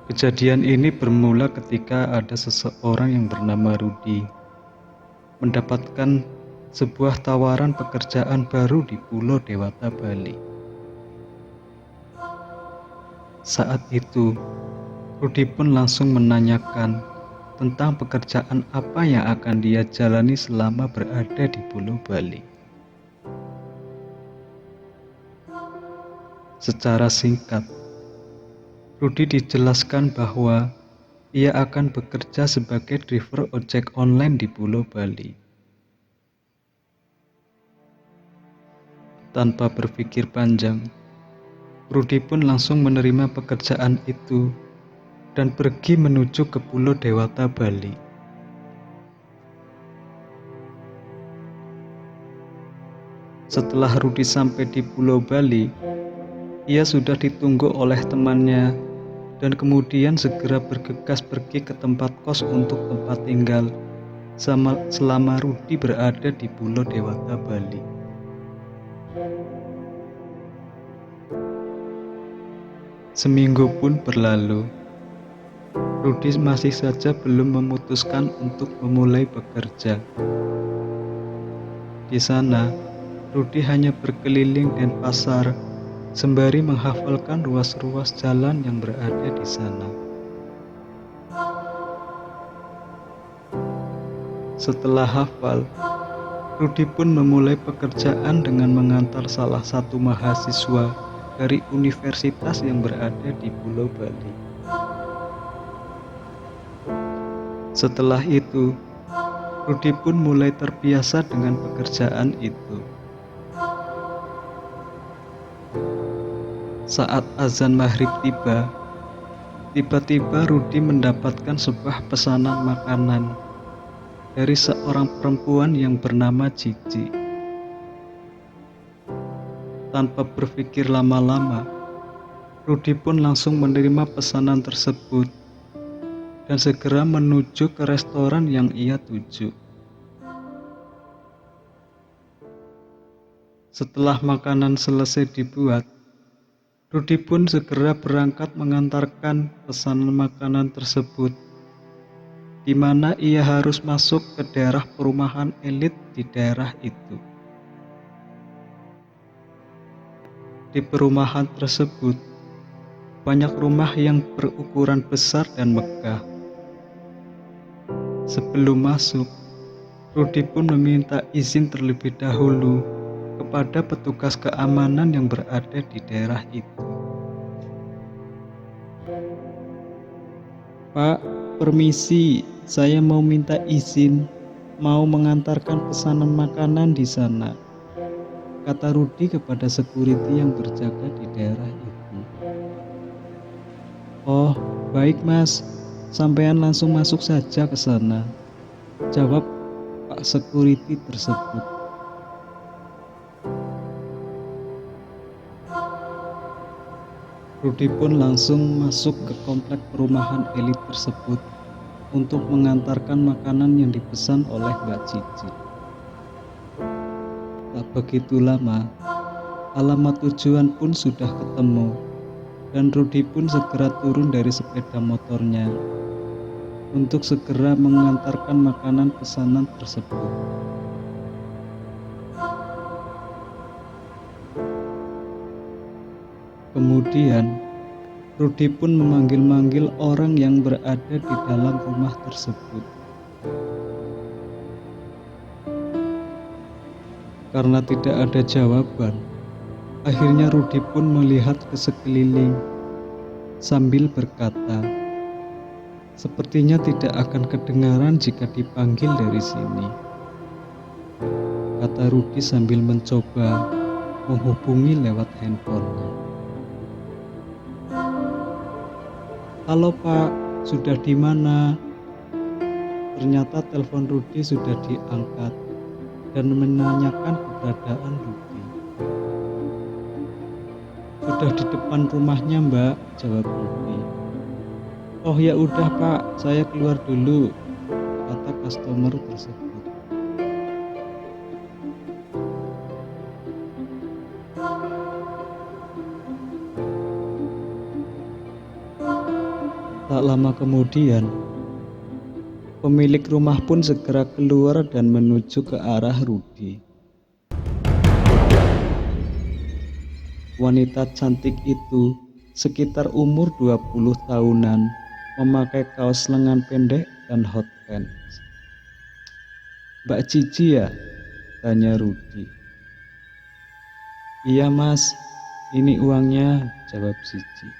Kejadian ini bermula ketika ada seseorang yang bernama Rudi mendapatkan sebuah tawaran pekerjaan baru di Pulau Dewata, Bali. Saat itu, Rudi pun langsung menanyakan tentang pekerjaan apa yang akan dia jalani selama berada di Pulau Bali. Secara singkat, Rudi dijelaskan bahwa ia akan bekerja sebagai driver ojek online di Pulau Bali. Tanpa berpikir panjang, Rudi pun langsung menerima pekerjaan itu dan pergi menuju ke Pulau Dewata, Bali. Setelah Rudi sampai di Pulau Bali, ia sudah ditunggu oleh temannya dan kemudian segera bergegas pergi ke tempat kos untuk tempat tinggal selama Rudi berada di Pulau Dewata, Bali. Seminggu pun berlalu, Rudi masih saja belum memutuskan untuk memulai bekerja. Di sana, Rudi hanya berkeliling Denpasar sembari menghafalkan ruas-ruas jalan yang berada di sana. Setelah hafal, Rudi pun memulai pekerjaan dengan mengantar salah satu mahasiswa dari universitas yang berada di Pulau Bali. Setelah itu, Rudi pun mulai terbiasa dengan pekerjaan itu. Saat azan maghrib tiba-tiba Rudi mendapatkan sebuah pesanan makanan dari seorang perempuan yang bernama Cici. Tanpa berpikir lama-lama, Rudi pun langsung menerima pesanan tersebut dan segera menuju ke restoran yang ia tuju. Setelah makanan selesai dibuat, Rudi pun segera berangkat mengantarkan pesanan makanan tersebut, di mana ia harus masuk ke daerah perumahan elit di daerah itu. Di perumahan tersebut, banyak rumah yang berukuran besar dan megah. Sebelum masuk, Rudi pun meminta izin terlebih dahulu kepada petugas keamanan yang berada di daerah itu. "Pak, permisi, saya mau minta izin, mau mengantarkan pesanan makanan di sana," kata Rudi kepada security yang berjaga di daerah itu. "Oh, baik mas, sampean langsung masuk saja ke sana," jawab Pak security tersebut. Rudi pun langsung masuk ke komplek perumahan elit tersebut untuk mengantarkan makanan yang dipesan oleh Mbak Cici. Tak begitu lama, alamat tujuan pun sudah ketemu, dan Rudi pun segera turun dari sepeda motornya untuk segera mengantarkan makanan pesanan tersebut. Kemudian, Rudi pun memanggil-manggil orang yang berada di dalam rumah tersebut. Karena tidak ada jawaban, akhirnya Rudi pun melihat ke sekeliling sambil berkata, "Sepertinya tidak akan kedengaran jika dipanggil dari sini," kata Rudi sambil mencoba menghubungi lewat handphonenya. "Halo Pak, sudah di mana?" Ternyata telepon Rudi sudah diangkat dan menanyakan keberadaan Rudi. "Sudah di depan rumahnya Mbak," jawab Rudi. "Oh ya udah Pak, saya keluar dulu," kata customer tersebut. Tak lama kemudian, pemilik rumah pun segera keluar dan menuju ke arah Rudy. Wanita cantik itu sekitar umur 20 tahunan, memakai kaos lengan pendek dan hot pants. "Mbak Cici ya?" tanya Rudy. "Iya mas, ini uangnya," jawab Cici.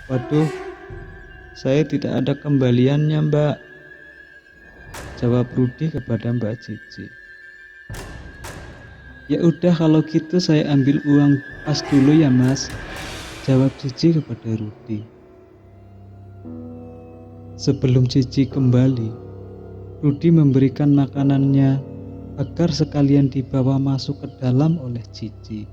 "Waduh, saya tidak ada kembaliannya mbak," jawab Rudy kepada Mbak Cici. "Ya udah kalau gitu saya ambil uang pas dulu ya mas," jawab Cici kepada Rudy. Sebelum Cici kembali, Rudy memberikan makanannya agar sekalian dibawa masuk ke dalam oleh Cici.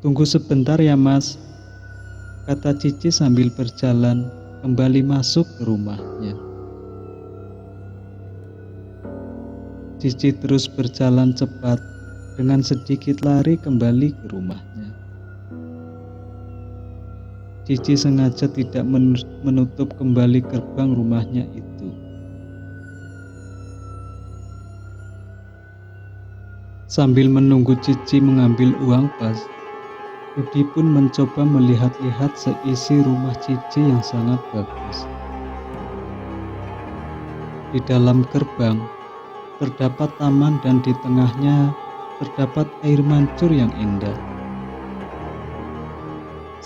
"Tunggu sebentar ya mas," kata Cici sambil berjalan kembali masuk ke rumahnya. Cici terus berjalan cepat dengan sedikit lari kembali ke rumahnya. Cici sengaja tidak menutup kembali gerbang rumahnya itu. Sambil menunggu Cici mengambil uang pas, Rudy pun mencoba melihat-lihat seisi rumah Cici yang sangat bagus. Di dalam gerbang terdapat taman dan di tengahnya terdapat air mancur yang indah.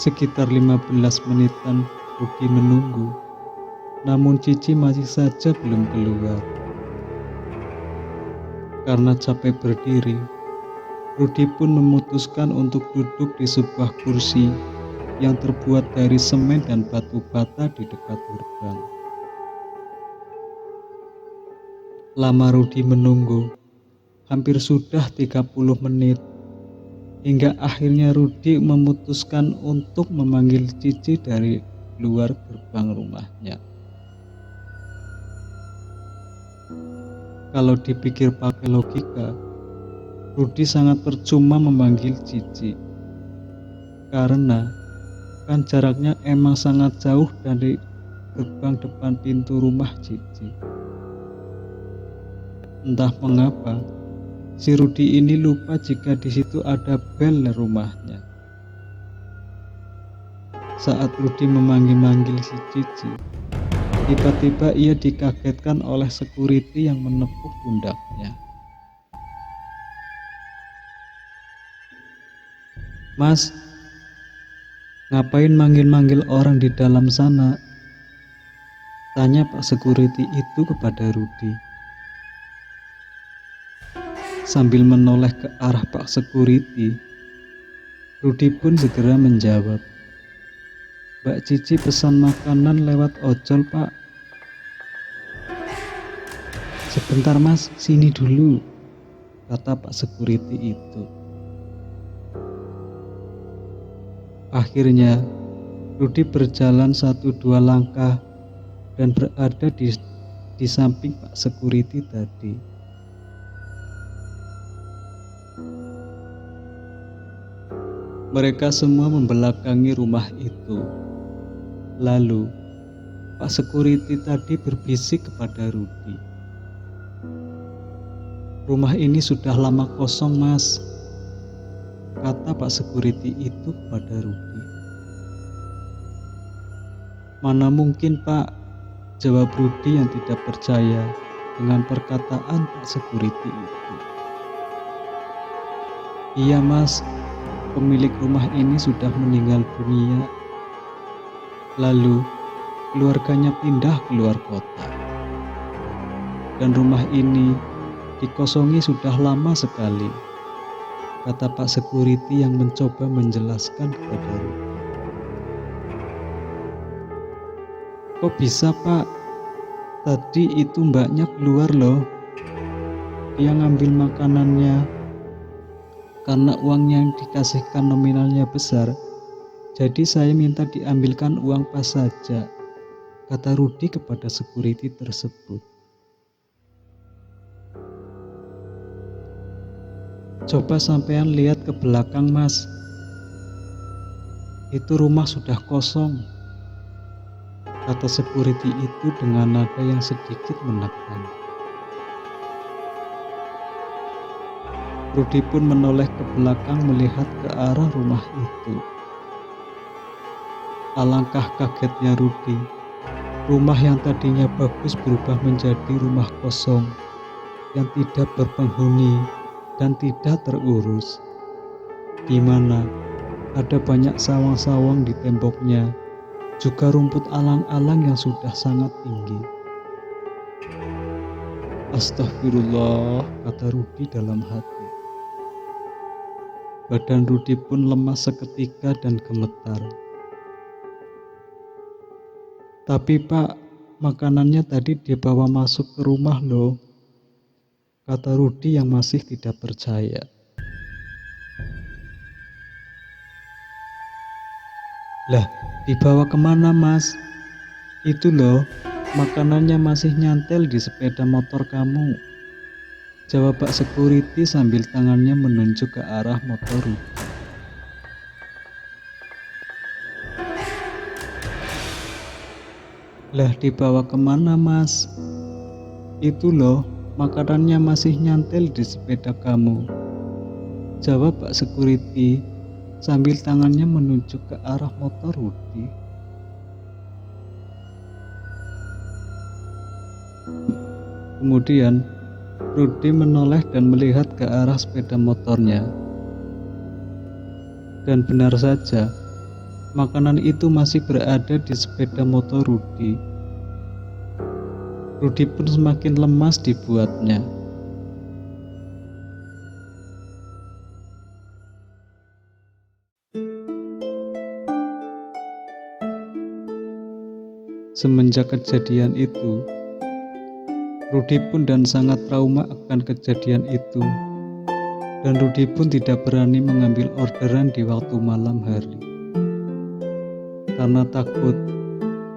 Sekitar 15 menitan Rudy menunggu, namun Cici masih saja belum keluar. Karena capek berdiri, Rudy pun memutuskan untuk duduk di sebuah kursi yang terbuat dari semen dan batu bata di dekat gerbang. Lama Rudy menunggu, hampir sudah 30 menit, hingga akhirnya Rudy memutuskan untuk memanggil Cici dari luar gerbang rumahnya. Kalau dipikir pakai logika, Rudy sangat percuma memanggil Cici, karena kan jaraknya emang sangat jauh dari gerbang depan pintu rumah Cici. Entah mengapa, si Rudy ini lupa jika di situ ada bel rumahnya. Saat Rudy memanggil-manggil si Cici, tiba-tiba ia dikagetkan oleh security yang menepuk pundaknya. "Mas, ngapain manggil-manggil orang di dalam sana?" tanya Pak Security itu kepada Rudy. Sambil menoleh ke arah Pak Security, Rudy pun segera menjawab, "Mbak Cici pesan makanan lewat ojol, Pak." "Sebentar mas, sini dulu," kata Pak Security itu. Akhirnya, Rudy berjalan 1-2 langkah dan berada di samping Pak Security tadi. Mereka semua membelakangi rumah itu. Lalu, Pak Security tadi berbisik kepada Rudy. "Rumah ini sudah lama kosong, Mas," kata Pak Security itu kepada Rudy. "Mana mungkin, Pak," jawab Rudy yang tidak percaya dengan perkataan Pak Security itu. "Iya, Mas. Pemilik rumah ini sudah meninggal dunia. Lalu keluarganya pindah keluar kota. Dan rumah ini dikosongi sudah lama sekali," kata Pak Security yang mencoba menjelaskan kepada Rudy. "Kok bisa, Pak? Tadi itu mbaknya keluar loh. Dia ngambil makanannya. Karena uangnya yang dikasihkan nominalnya besar, jadi saya minta diambilkan uang pas saja," kata Rudy kepada security tersebut. "Coba sampean lihat ke belakang, Mas. Itu rumah sudah kosong," kata security itu dengan nada yang sedikit menekan. Rudy pun menoleh ke belakang melihat ke arah rumah itu. Alangkah kagetnya Rudy. Rumah yang tadinya bagus berubah menjadi rumah kosong yang tidak berpenghuni dan tidak terurus, di mana ada banyak sawang-sawang di temboknya, juga rumput alang-alang yang sudah sangat tinggi. Astagfirullah, kata Rudy dalam hati. Badan Rudy pun lemas seketika dan gemetar. Tapi Pak, makanannya tadi dibawa masuk ke rumah loh, kata Rudy yang masih tidak percaya. Lah, dibawa kemana Mas? Itu loh, makanannya masih nyantel di sepeda motor kamu, jawab Pak Security sambil tangannya menunjuk ke arah motor Rudy. Lah, dibawa kemana Mas? Itu loh, makanannya masih nyantel di sepeda kamu, jawab Pak Security sambil tangannya menunjuk ke arah motor Rudy. Kemudian Rudy menoleh dan melihat ke arah sepeda motornya. Dan benar saja, makanan itu masih berada di sepeda motor Rudy. Rudy pun semakin lemas dibuatnya. Semenjak kejadian itu, Rudy pun dan sangat trauma akan kejadian itu, dan Rudy pun tidak berani mengambil orderan di waktu malam hari, karena takut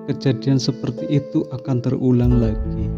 kejadian seperti itu akan terulang lagi.